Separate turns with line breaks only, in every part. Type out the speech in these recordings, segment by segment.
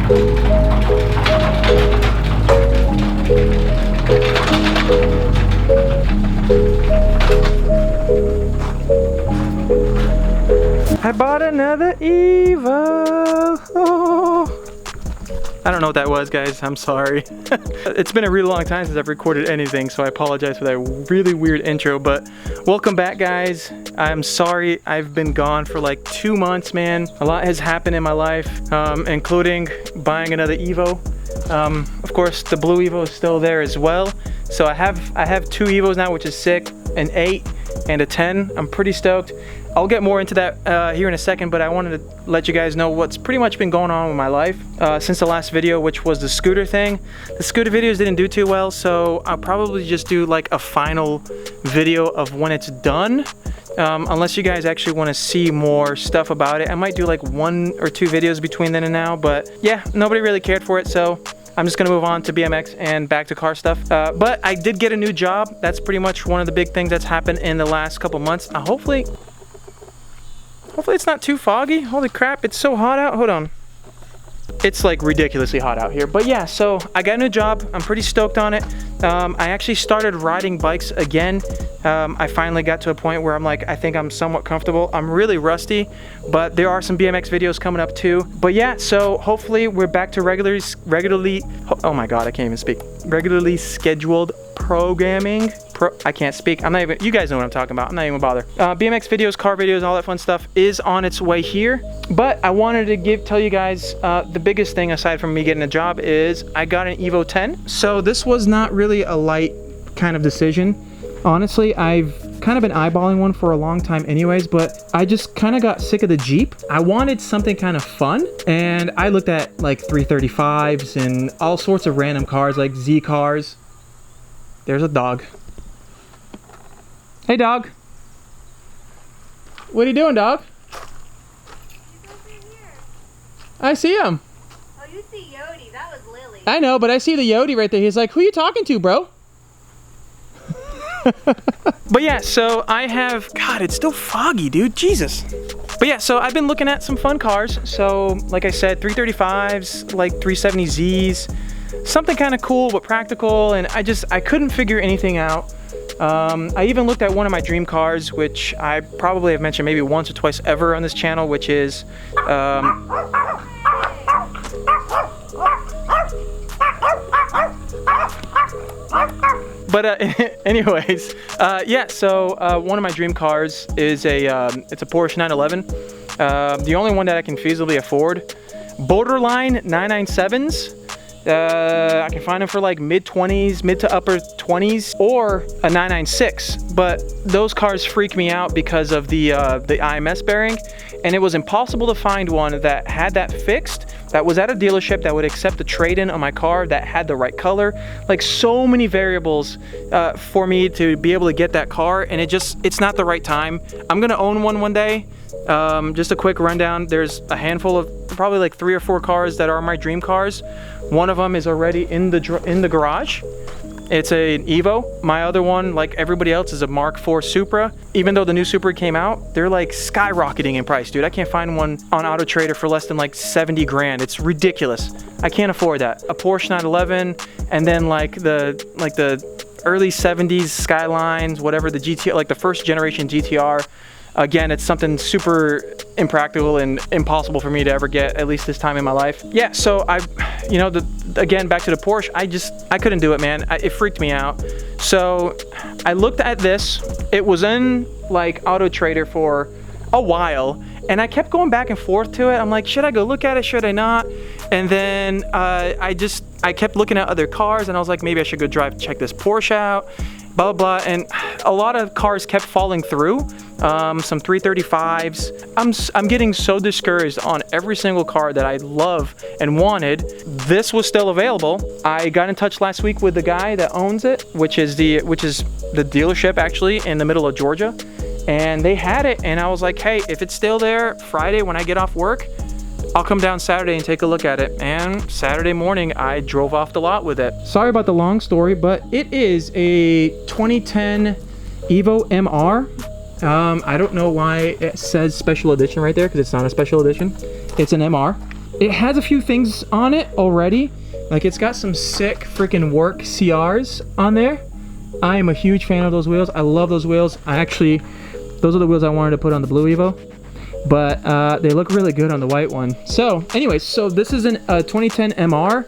I bought another Evo. Oh. I don't know what that was, guys. I'm sorry. It's been a really long time since I've recorded anything, so I apologize for that really weird intro, but welcome back, guys. I'm sorry I've been gone for like 2 months, man. A lot has happened in my life, including buying another Evo. Of course, the blue Evo is still there as well. So I have 2 Evos now, which is sick, an 8 and a 10. I'm pretty stoked. I'll get more into that here in a second, but I wanted to let you guys know what's pretty much been going on with my life since the last video, which was the scooter thing. The scooter videos didn't do too well, so I'll probably just do like a final video of when it's done. Unless you guys actually want to see more stuff about it. I might do like 1 or 2 videos between then and now, but yeah, nobody really cared for it, so I'm just gonna move on to BMX and back to car stuff. But I did get a new job. That's pretty much one of the big things that's happened in the last couple months. Hopefully it's not too foggy. Holy crap, it's so hot out. Hold on. It's like ridiculously hot out here. But yeah, so I got a new job. I'm pretty stoked on it. I actually started riding bikes again. I finally got to a point where I'm like, I think I'm somewhat comfortable. I'm really rusty, but there are some BMX videos coming up too. But yeah, so hopefully we're back to regularly, oh my God, I can't even speak. Regularly scheduled programming. I can't speak. I'm not even, you guys know what I'm talking about. I'm not even bother. BMX videos, car videos, all that fun stuff is on its way here. But I wanted to tell you guys the biggest thing aside from me getting a job is I got an Evo 10. So this was not really a light kind of decision. Honestly, I've kind of been eyeballing one for a long time anyways, but I just kind of got sick of the Jeep. I wanted something kind of fun, and I looked at like 335s and all sorts of random cars like Z cars. There's a dog. Hey, dog. What are you doing, dog?
He's over here.
I see him.
Oh, you see Yodi. That was Lily.
I know, but I see the Yodi right there. He's like, who are you talking to, bro? But yeah, so I have, God, it's still foggy, dude. Jesus. But yeah, so I've been looking at some fun cars. So, like I said, 335s, like 370Zs. Something kind of cool but practical, and I couldn't figure anything out. I even looked at one of my dream cars, which I probably have mentioned maybe once or twice ever on this channel, which is anyways, yeah, so one of my dream cars is it's a Porsche 911. The only one that I can feasibly afford. Borderline 997s. I can find them for like mid-20s, mid to upper 20s, or a 996. But those cars freak me out because of the IMS bearing, and it was impossible to find one that had that fixed, that was at a dealership that would accept the trade-in on my car, that had the right color. Like, so many variables for me to be able to get that car, and it's not the right time. I'm gonna own one day. Just a quick rundown. There's a handful of probably like 3 or 4 cars that are my dream cars. One of them is already in the garage. It's an Evo. My other one, like everybody else, is a Mark IV Supra. Even though the new Supra came out, they're like skyrocketing in price, dude. I can't find one on Auto Trader for less than like 70 grand. It's ridiculous. I can't afford that. A Porsche 911, and then like the early 70s Skylines, whatever, the GTR, like the first generation GTR. Again, it's something super impractical and impossible for me to ever get, at least this time in my life. Yeah, so again, back to the Porsche, I couldn't do it, man. It freaked me out. So I looked at this. It was in like Auto Trader for a while, and I kept going back and forth to it. I'm like, should I go look at it? Should I not? And then I kept looking at other cars, and I was like, maybe I should go check this Porsche out. Blah, blah, blah, and a lot of cars kept falling through. Some 335s. I'm getting so discouraged on every single car that I love and wanted. This was still available. I got in touch last week with the guy that owns it, which is the dealership actually in the middle of Georgia, and they had it, and I was like, hey, if it's still there Friday when I get off work, I'll come down Saturday and take a look at it. And Saturday morning, I drove off the lot with it. Sorry about the long story, but it is a 2010 Evo MR. I don't know why it says special edition right there, because it's not a special edition. It's an MR. it has a few things on it already. Like it's got some sick freaking work CRs on there. I am a huge fan of those wheels. I love those wheels. Those are the wheels I wanted to put on the Blue Evo, but they look really good on the white one. So anyways, so this is a 2010 MR.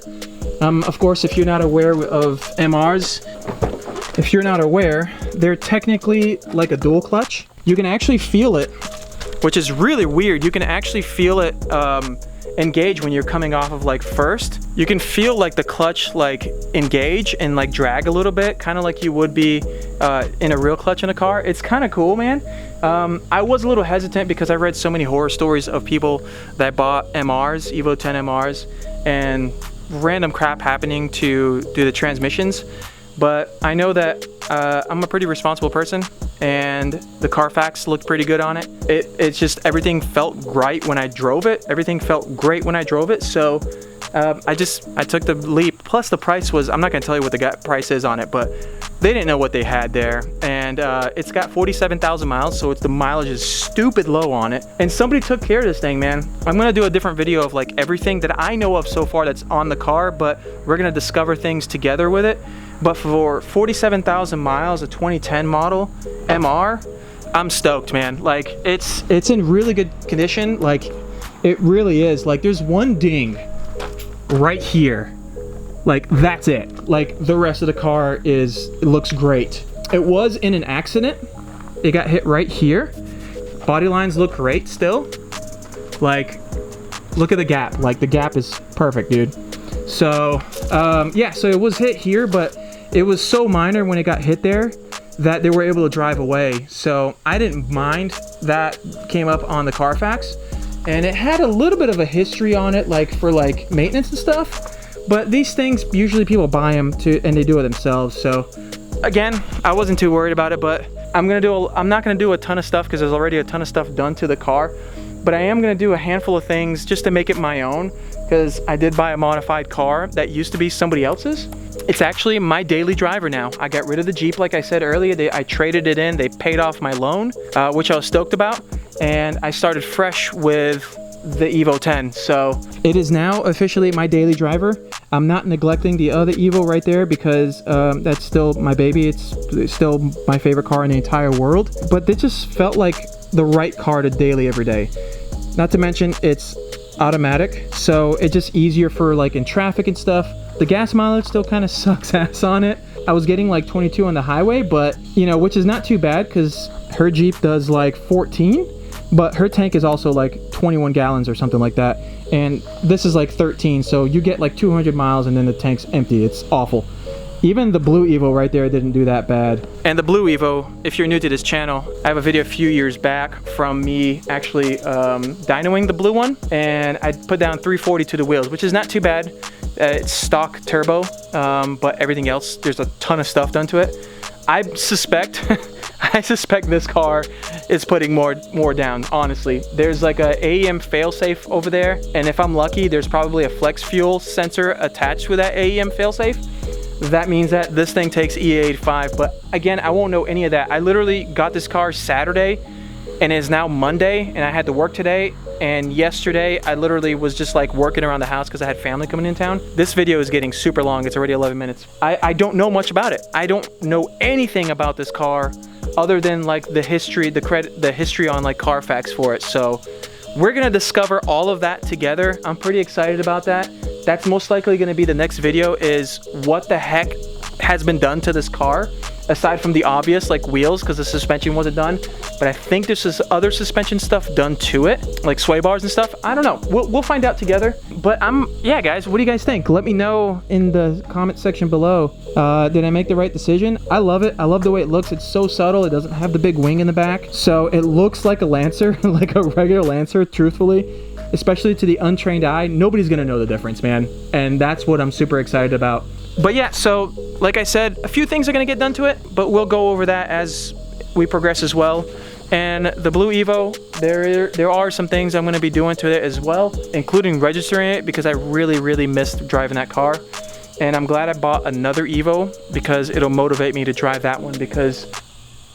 Of course, if you're not aware of MRs, they're technically like a dual clutch. You can actually feel it, which is really weird. You can actually feel it engage when you're coming off of like first. You can feel like the clutch like engage and like drag a little bit, kind of like you would be in a real clutch in a car. It's kind of cool, man. I was a little hesitant because I read so many horror stories of people that bought MRs, Evo 10 MRs, and random crap happening to do the transmissions. But I know that I'm a pretty responsible person, and the Carfax looked pretty good on it. It's just everything felt right when I drove it. Everything felt great when I drove it. So I took the leap. Plus the price was, I'm not gonna tell you what the price is on it, but they didn't know what they had there. And it's got 47,000 miles, so the mileage is stupid low on it. And somebody took care of this thing, man. I'm gonna do a different video of like everything that I know of so far that's on the car, but we're gonna discover things together with it. But for 47,000 miles, a 2010 model MR, I'm stoked, man. Like it's in really good condition. Like it really is. Like there's one ding right here. Like that's it. Like the rest of the car it looks great. It was in an accident. It got hit right here. Body lines look great still. Like look at the gap. Like the gap is perfect, dude. So yeah, so it was hit here, but it was so minor when it got hit there that they were able to drive away. So I didn't mind that came up on the Carfax, and it had a little bit of a history on it, like for like maintenance and stuff. But these things, usually people buy them and they do it themselves. So again, I wasn't too worried about it, but I'm not gonna do a ton of stuff because there's already a ton of stuff done to the car. But I am gonna do a handful of things just to make it my own, because I did buy a modified car that used to be somebody else's. It's actually my daily driver now. I got rid of the Jeep, like I said earlier. I traded it in. They paid off my loan, which I was stoked about. And I started fresh with the Evo 10. So it is now officially my daily driver. I'm not neglecting the other Evo right there because that's still my baby. It's still my favorite car in the entire world. But it just felt like the right car to daily every day. Not to mention it's automatic, so it's just easier for like in traffic and stuff. The gas mileage still kind of sucks ass on it. I was getting like 22 on the highway, but you know, which is not too bad because her Jeep does like 14, but her tank is also like 21 gallons or something like that. And this is like 13, so you get like 200 miles and then the tank's empty. It's awful. Even the Blue Evo right there didn't do that bad. And the Blue Evo, if you're new to this channel, I have a video a few years back from me actually dynoing the blue one, and I put down 340 to the wheels, which is not too bad. It's stock turbo, but everything else, there's a ton of stuff done to it. I suspect this car is putting more down, honestly. There's like a AEM failsafe over there, and if I'm lucky, there's probably a flex fuel sensor attached with that AEM failsafe. That means that this thing takes E85, but again, I won't know any of that. I literally got this car Saturday, and it's now Monday, and I had to work today, and yesterday I literally was just like working around the house because I had family coming in town. This video is getting super long. It's already 11 minutes. I don't know much about it. I don't know anything about this car other than like the history, the history on like Carfax for it. So we're gonna discover all of that together. I'm pretty excited about that. That's most likely gonna be the next video, is what the heck has been done to this car, aside from the obvious like wheels, because the suspension wasn't done. But I think there's other suspension stuff done to it, like sway bars and stuff. I don't know, we'll find out together. But yeah guys, what do you guys think? Let me know in the comment section below. Did I make the right decision? I love it. I love the way it looks. It's so subtle. It doesn't have the big wing in the back, so it looks like a Lancer, like a regular Lancer, truthfully. Especially to the untrained eye, nobody's gonna know the difference, man. And that's what I'm super excited about. But yeah, so like I said, a few things are gonna get done to it, but we'll go over that as we progress as well. And the Blue Evo, there are some things I'm gonna be doing to it as well, including registering it, because I really missed driving that car. And I'm glad I bought another Evo because it'll motivate me to drive that one, because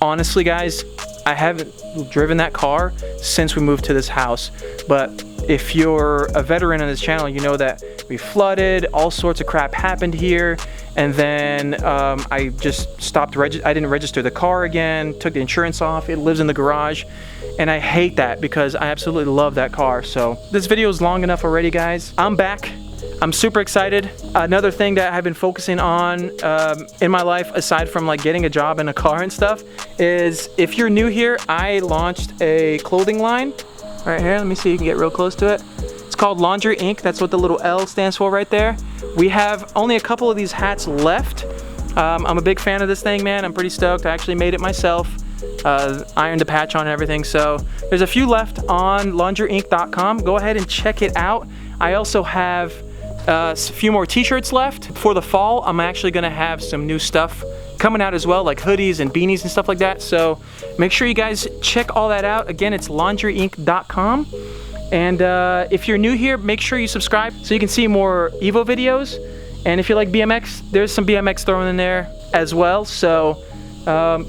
honestly guys, I haven't driven that car since we moved to this house. But if you're a veteran on this channel, you know that we flooded, all sorts of crap happened here, and then I just stopped, I didn't register the car again, took the insurance off, it lives in the garage, and I hate that because I absolutely love that car. So this video is long enough already, guys. I'm back. I'm super excited. Another thing that I've been focusing on in my life, aside from like getting a job and a car and stuff, is if you're new here, I launched a clothing line right here. Let me see if you can get real close to it. It's called Laundry Inc. That's what the little L stands for right there. We have only a couple of these hats left. I'm a big fan of this thing, man. I'm pretty stoked. I actually made it myself. Ironed the patch on and everything. So there's a few left on laundryinc.com. Go ahead and check it out. I also have a few more t-shirts left. For the fall, I'm actually gonna have some new stuff coming out as well, like hoodies and beanies and stuff like that. So make sure you guys check all that out. Again, it's laundryinc.com. And if you're new here, make sure you subscribe so you can see more Evo videos. And if you like BMX, there's some BMX thrown in there as well. So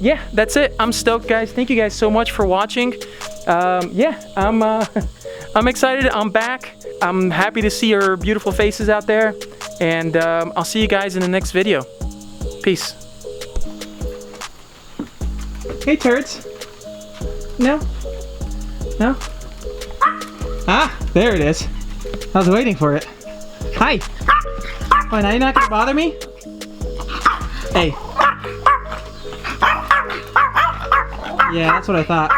yeah, that's it. I'm stoked, guys. Thank you guys so much for watching. Yeah, I'm excited. I'm back. I'm happy to see your beautiful faces out there. And I'll see you guys in the next video. Peace. Hey, turds. No? No? Ah, there it is. I was waiting for it. Hi. Oh, now you're not gonna bother me? Hey. Yeah, that's what I thought.